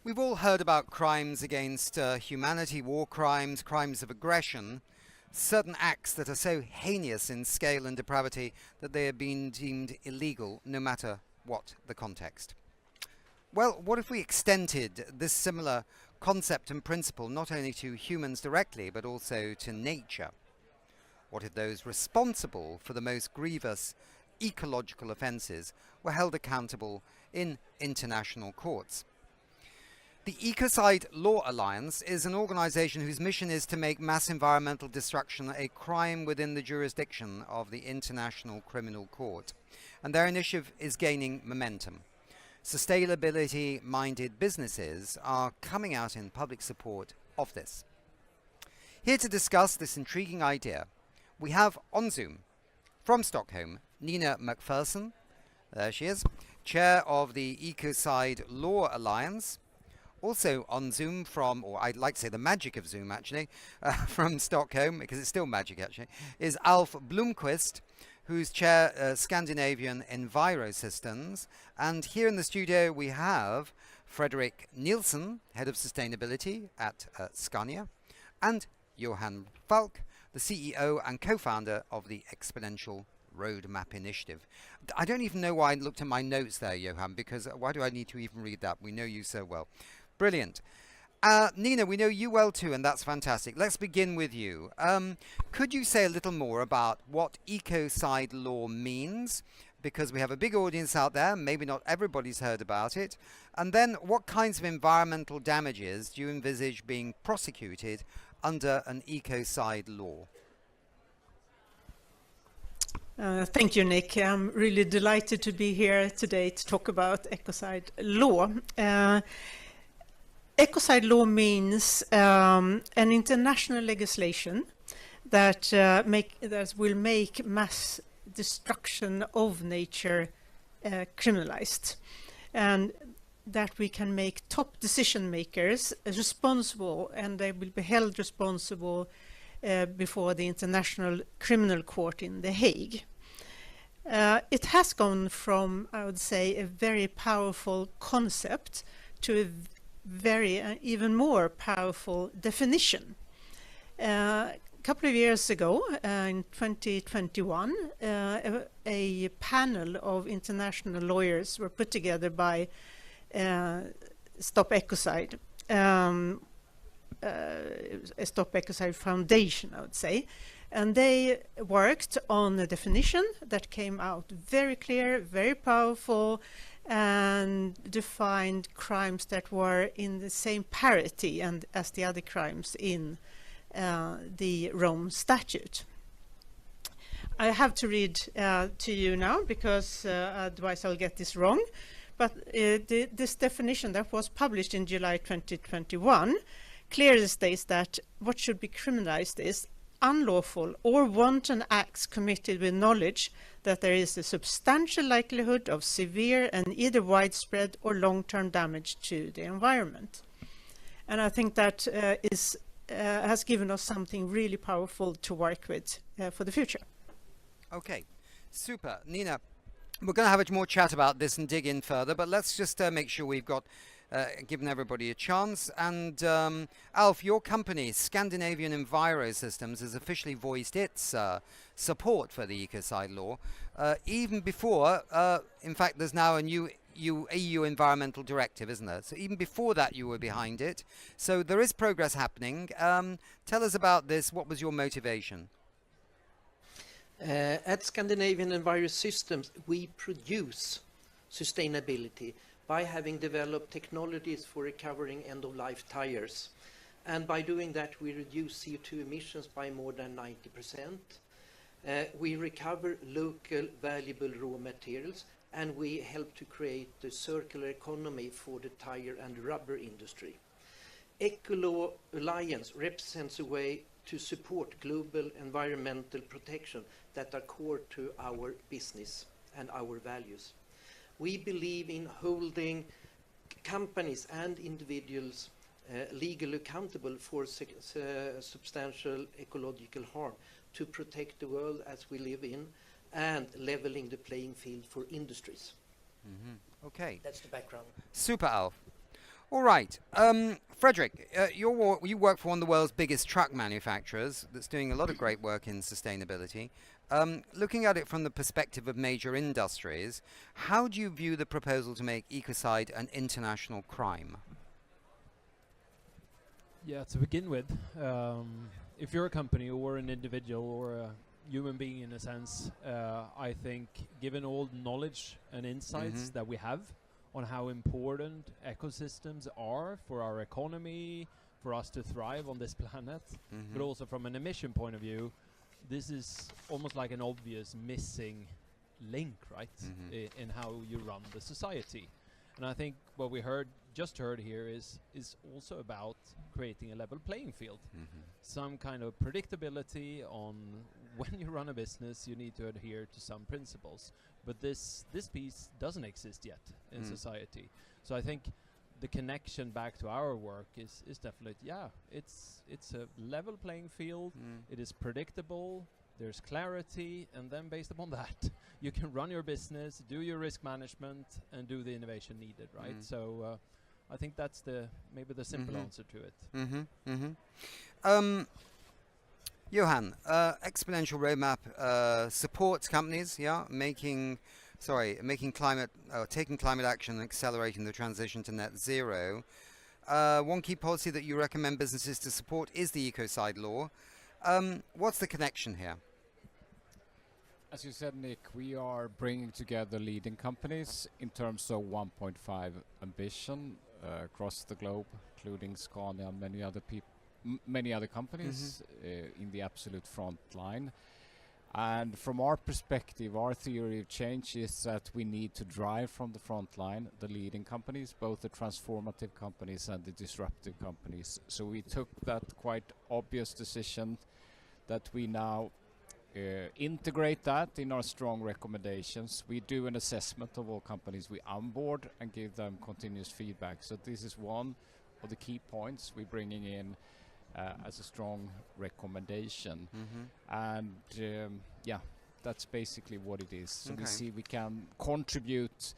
We've all heard about crimes against humanity, war crimes, crimes of aggression, certain acts that are so heinous in scale and depravity that they are being deemed illegal no matter what the context. Well, what if we extended this similar concept and principle not only to humans directly but also to nature? What if those responsible for the most grievous ecological offences were held accountable in international courts? The Ecocide Law Alliance is an organisation whose mission is to make mass environmental destruction a crime within the jurisdiction of the International Criminal Court, and their initiative is gaining momentum. Sustainability-minded businesses are coming out in public support of this. Here to discuss this intriguing idea, we have on Zoom, from Stockholm, Nina Macpherson, there she is, chair of the Ecocide Law Alliance. Also on Zoom from, or I'd like to say the magic of Zoom actually, from Stockholm, because it's still magic actually, is Alf Blomqvist, who's chair Scandinavian Enviro Systems. And here in the studio we have Fredrik Nilzén, head of sustainability at Scania, and Johan Falk, the CEO and co-founder of the Exponential Roadmap Initiative. I don't even know why I looked at my notes there, Johan, because why do I need to even read that? We know you so well. Brilliant. Nina, we know you well too, and that's fantastic. Let's begin with you. Could you say a little more about what ecocide law means? Because we have a big audience out there, maybe not everybody's heard about it. And then what kinds of environmental damages do you envisage being prosecuted under an ecocide law? Thank you, Nick. I'm really delighted to be here today to talk about ecocide law. Ecocide law means an international legislation that will make mass destruction of nature criminalized, and that we can make top decision makers responsible, and they will be held responsible before the International Criminal Court in The Hague. It has gone from, I would say, a very powerful concept to a very even more powerful definition. A couple of years ago, in 2021, a panel of international lawyers were put together by Stop Ecocide, a Stop Ecocide Foundation, I would say, and they worked on a definition that came out very clear, very powerful, and defined crimes that were in the same parity and as the other crimes in the Rome Statute. I have to read to you now, because otherwise I'll get this wrong. But this definition that was published in July 2021 clearly states that what should be criminalized is unlawful or wanton acts committed with knowledge that there is a substantial likelihood of severe and either widespread or long-term damage to the environment. And I think that has given us something really powerful to work with for the future. Okay, super. Nina, we're going to have a more chat about this and dig in further, but let's just make sure we've got given everybody a chance. And Alf, your company, Scandinavian Enviro Systems, has officially voiced its support for the ecocide law, even before, in fact, there's now a new EU environmental directive, isn't there? So even before that, you were behind it. So there is progress happening. Tell us about this. What was your motivation? At Scandinavian Enviro Systems, we produce sustainability by having developed technologies for recovering end-of-life tires. And by doing that, we reduce CO2 emissions by more than 90%. We recover local valuable raw materials, and we help to create the circular economy for the tire and rubber industry. Ecocide Law Alliance represents a way to support global environmental protection that are core to our business and our values. We believe in holding companies and individuals legally accountable for substantial ecological harm to protect the world as we live in and leveling the playing field for industries. Mm-hmm. Okay. That's the background. Super, Alf. All right. Fredrik, you work for one of the world's biggest truck manufacturers that's doing a lot of great work in sustainability. Looking at it from the perspective of major industries, how do you view the proposal to make ecocide an international crime? Yeah, to begin with, if you're a company or an individual or a human being in a sense, I think given all the knowledge and insights that we have on how important ecosystems are for our economy, for us to thrive on this planet, but also from an emission point of view, this is almost like an obvious missing link, right, in how you run the society. And I think what we just heard here is also about creating a level playing field. Some kind of predictability on when you run a business, you need to adhere to some principles. But this piece doesn't exist yet in society. So I think the connection back to our work is definitely, it's a level playing field. It is predictable. There's clarity, and then based upon that, you can run your business, do your risk management, and do the innovation needed, right? So I think that's maybe the simple answer to it. Johan, Exponential Roadmap supports companies, taking climate action and accelerating the transition to net zero. One key policy that you recommend businesses to support is the Ecocide Law. What's the connection here? As you said, Nick, we are bringing together leading companies in terms of 1.5 ambition across the globe, including Scania and many other companies in the absolute front line. And from our perspective, our theory of change is that we need to drive from the front line the leading companies, both the transformative companies and the disruptive companies. So we took that quite obvious decision that we now integrate that in our strong recommendations. We do an assessment of all companies we onboard and give them continuous feedback. So this is one of the key points we're bringing in as a strong recommendation. And that's basically what it is. So we see we can contribute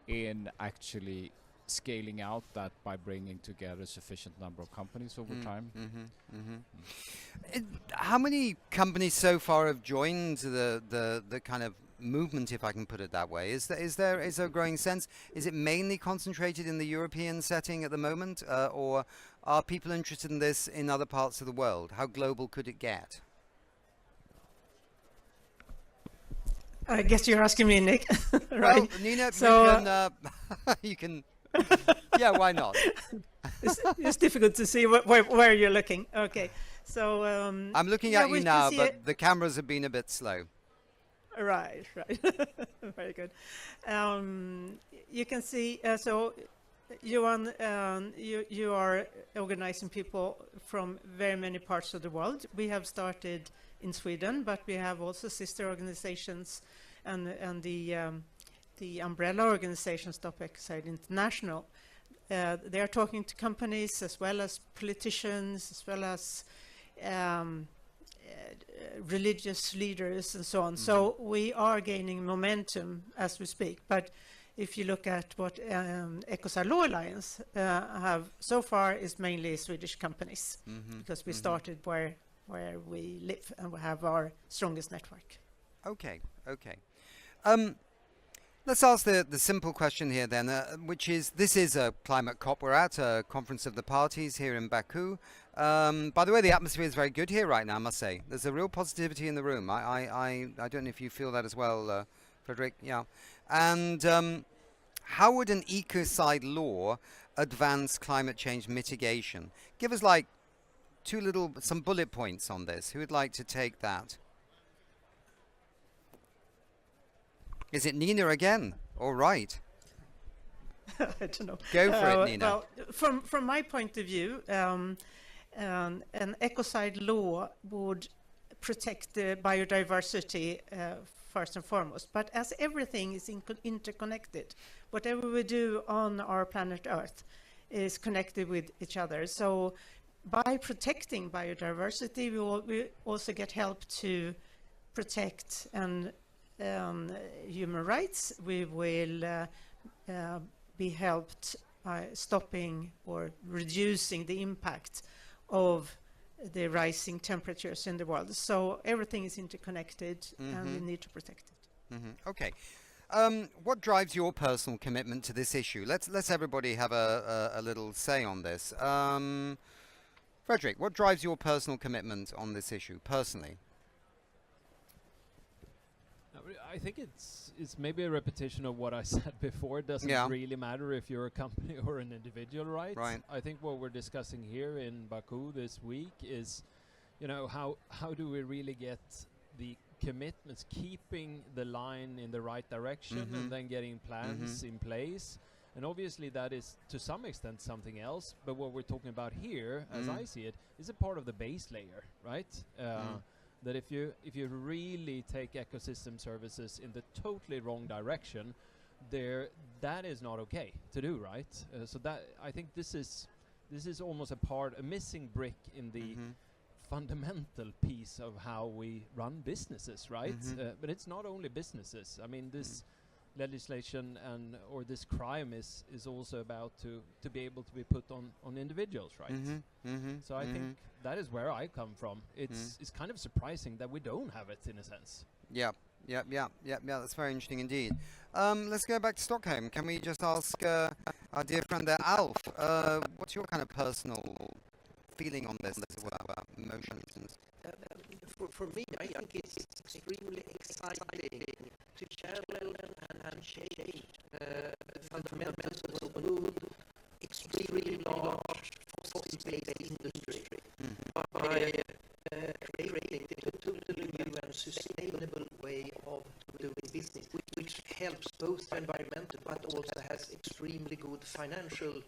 in actually scaling out that by bringing together a sufficient number of companies over time. How many companies so far have joined the kind of movement, if I can put it that way? Is there a growing sense? Is it mainly concentrated in the European setting at the moment, or are people interested in this in other parts of the world? How global could it get? I guess you're asking me, Nick. Right? Well, Nina, so you can. Yeah, why not? It's difficult to see where you're looking. Okay, so I'm looking at you now, but the cameras have been a bit slow. Right. Very good. You can see. So, Johan, you are organizing people from very many parts of the world. We have started in Sweden, but we have also sister organizations and the umbrella organization Stop Ecocide International. They are talking to companies as well as politicians, as well as religious leaders and so on. So we are gaining momentum as we speak. But if you look at what Ecocide Law Alliance have so far, is mainly Swedish companies, because we started where we live and we have our strongest network. Okay. Let's ask the simple question here then, which is, this is a climate COP. We're at a conference of the parties here in Baku. By the way, the atmosphere is very good here right now, I must say. There's a real positivity in the room. I don't know if you feel that as well, Fredrik. Yeah. And how would an ecocide law advance climate change mitigation? Give us like some bullet points on this. Who would like to take that? Is it Nina again? All right. I don't know. Go for it, Nina. Well, from my point of view, an ecocide law would protect the biodiversity first and foremost. But as everything is interconnected, whatever we do on our planet Earth is connected with each other. So by protecting biodiversity, we also get help to protect and human rights. We will be helped stopping or reducing the impact of the rising temperatures in the world. So everything is interconnected, and we need to protect it. Okay. What drives your personal commitment to this issue? Let's everybody have a little say on this. Fredrik, what drives your personal commitment on this issue, personally? I think it's maybe a repetition of what I said before. It doesn't really matter if you're a company or an individual, right? Right. I think what we're discussing here in Baku this week is, how do we really get the commitments, keeping the line in the right direction, and then getting plans in place. And obviously that is to some extent something else, but what we're talking about here, as I see it, is a part of the base layer, right? That if you really take ecosystem services in the totally wrong direction, that is not okay to do, right? So that, I think this is almost a missing brick in the fundamental piece of how we run businesses, right? But it's not only businesses. I mean, this legislation or this crime is also about to be able to be put on individuals, right? So I think that is where I come from. It's kind of surprising that we don't have it in a sense. Yeah, that's very interesting indeed. Let's go back to Stockholm. Can we just ask our dear friend there, Alf, what's your kind of personal feeling on this as well, emotions? For me, I think it's extremely exciting to challenge and change the fundamentals of a new, extremely large fossil-based industry by creating a totally new and sustainable way of doing business, which helps both environmental but also has extremely good financial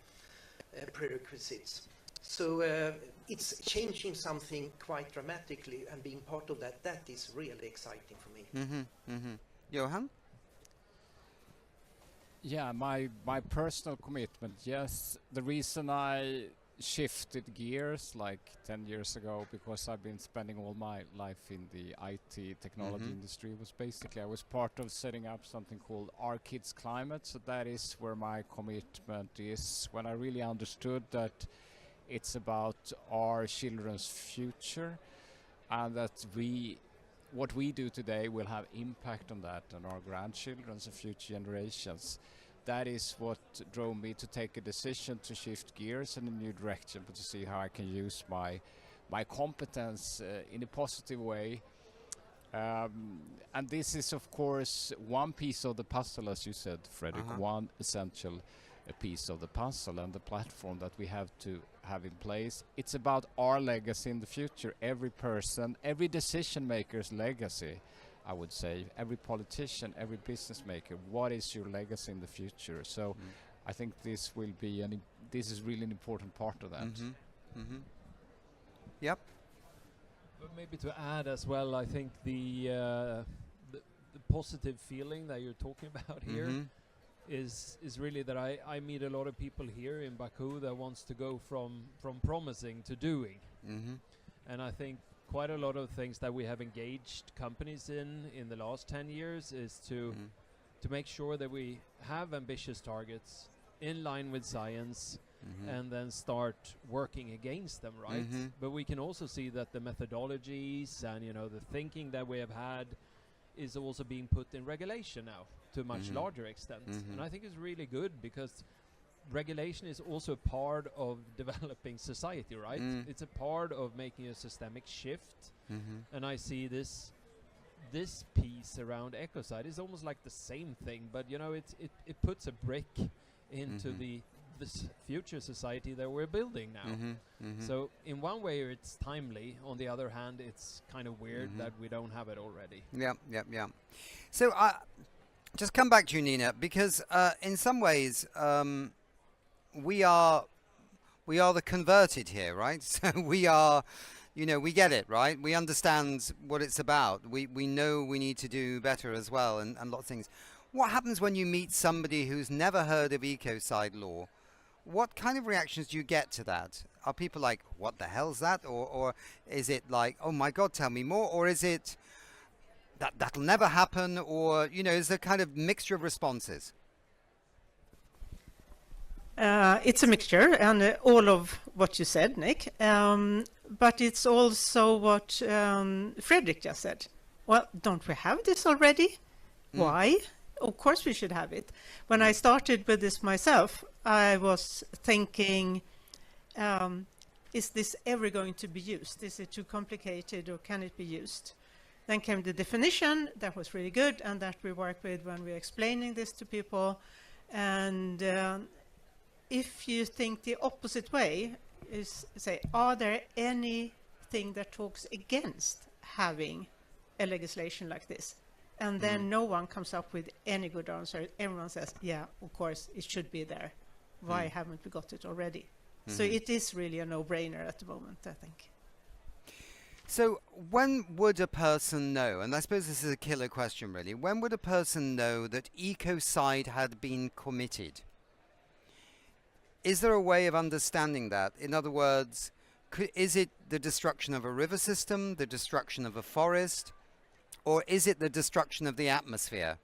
prerequisites. So it's changing something quite dramatically, and being part of that is really exciting for me. Johan? Yeah, my personal commitment, yes. The reason I shifted gears like 10 years ago, because I've been spending all my life in the IT technology industry, was basically I was part of setting up something called Our Kids Climate. So that is where my commitment is, when I really understood that it's about our children's future, and that what we do today will have impact on that, on our grandchildren's and future generations. That is what drove me to take a decision to shift gears in a new direction, but to see how I can use my competence in a positive way. And this is, of course, one piece of the puzzle, as you said, Fredrik, one essential piece of the puzzle, and the platform that we have to have in place. It's about our legacy in the future. Every person, every decision maker's legacy, I would say. Every politician, every business maker, what is your legacy in the future? So I think this will be this is really an important part of that. Yep. But maybe to add as well, I think the positive feeling that you're talking about here is really that I meet a lot of people here in Baku that wants to go from promising to doing. And I think quite a lot of things that we have engaged companies in the last 10 years is to make sure that we have ambitious targets in line with science, and then start working against them, right? But we can also see that the methodologies and the thinking that we have had is also being put in regulation now to a much larger extent. And I think it's really good, because regulation is also a part of developing society, right? It's a part of making a systemic shift. And I see this piece around Ecocide is almost like the same thing, but it puts a brick into this future society that we're building now. So in one way it's timely, on the other hand it's kind of weird that we don't have it already. Yeah. So just come back to you, Nina, because in some ways we are the converted here, right? So we are, we get it, right? We understand what it's about. We know we need to do better as well, and lots of things. What happens when you meet somebody who's never heard of Ecocide Law? What kind of reactions do you get to that? Are people like, what the hell's that? Or is it like, oh my God, tell me more? Or is it that'll never happen? Or, is there kind of mixture of responses? It's a mixture, and all of what you said, Nick. But it's also what Fredrik just said. Well, don't we have this already? Why? Of course we should have it. When I started with this myself, I was thinking, is this ever going to be used? Is it too complicated, or can it be used? Then came the definition that was really good, and that we work with when we're explaining this to people. And if you think the opposite way, is say, are there anything that talks against having a legislation like this? And then no one comes up with any good answer. Everyone says, yeah, of course, it should be there. Why haven't we got it already? So it is really a no-brainer at the moment, I think. So when would a person know, and I suppose this is a killer question really, when would a person know that ecocide had been committed? Is there a way of understanding that? In other words, is it the destruction of a river system, the destruction of a forest, or is it the destruction of the atmosphere?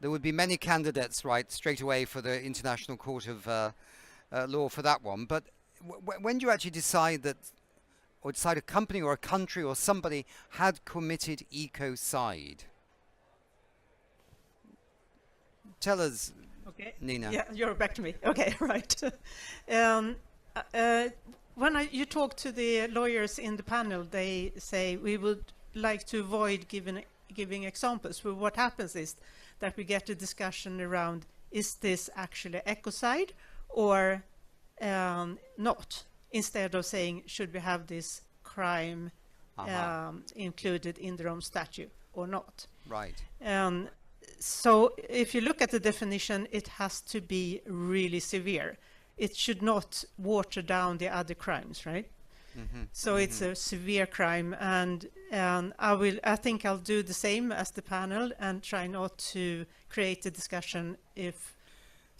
There would be many candidates, right, straight away for the International Court of Law for that one. But when do you actually decide that, or decide a company or a country or somebody had committed ecocide? Tell us, okay. Nina. Yeah, you're back to me. Okay, right. When you talk to the lawyers in the panel, they say we would like to avoid giving examples. But what happens is that we get a discussion around, is this actually ecocide or not? Instead of saying, should we have this crime included in their own statute or not? Right. So if you look at the definition, it has to be really severe. It should not water down the other crimes, right? So it's a severe crime, and I think I'll do the same as the panel and try not to create a discussion if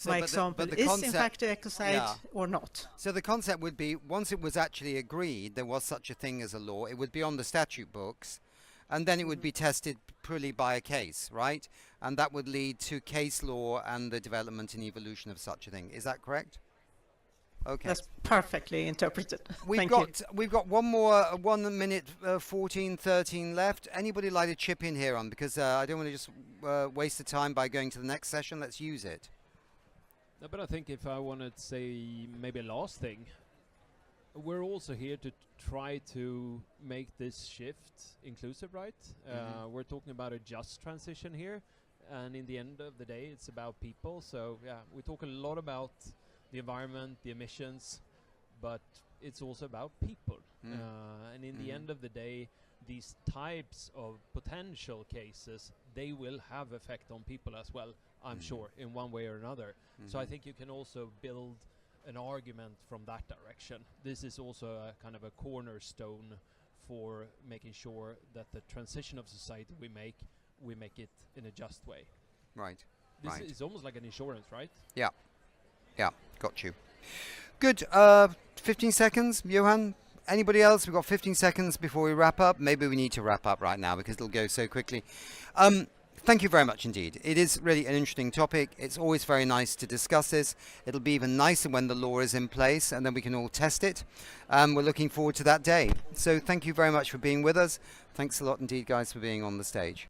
my example is in fact ecocide or not. So the concept would be, once it was actually agreed there was such a thing as a law, it would be on the statute books, and then it would be tested purely by a case, right? And that would lead to case law and the development and evolution of such a thing. Is that correct? Okay. That's perfectly interpreted. We've got one more 1 minute 13 left. Anybody like to chip in here on, because I don't want to just waste the time by going to the next session. Let's use it. No, but I think if I wanted to say maybe a last thing, we're also here to try to make this shift inclusive, right? We're talking about a just transition here, and in the end of the day it's about people. So yeah, we talk a lot about the environment, the emissions, but it's also about people. And in the end of the day, these types of potential cases, they will have effect on people as well, I'm sure, in one way or another. So I think you can also build an argument from that direction. This is also a kind of a cornerstone for making sure that the transition of society we make it in a just way. Right. This is almost like an insurance, right? Yeah. Yeah, got you. Good. 15 seconds, Johan. Anybody else? We've got 15 seconds before we wrap up. Maybe we need to wrap up right now because it'll go so quickly. Thank you very much indeed. It is really an interesting topic. It's always very nice to discuss this. It'll be even nicer when the law is in place and then we can all test it. We're looking forward to that day. So thank you very much for being with us. Thanks a lot indeed, guys, for being on the stage.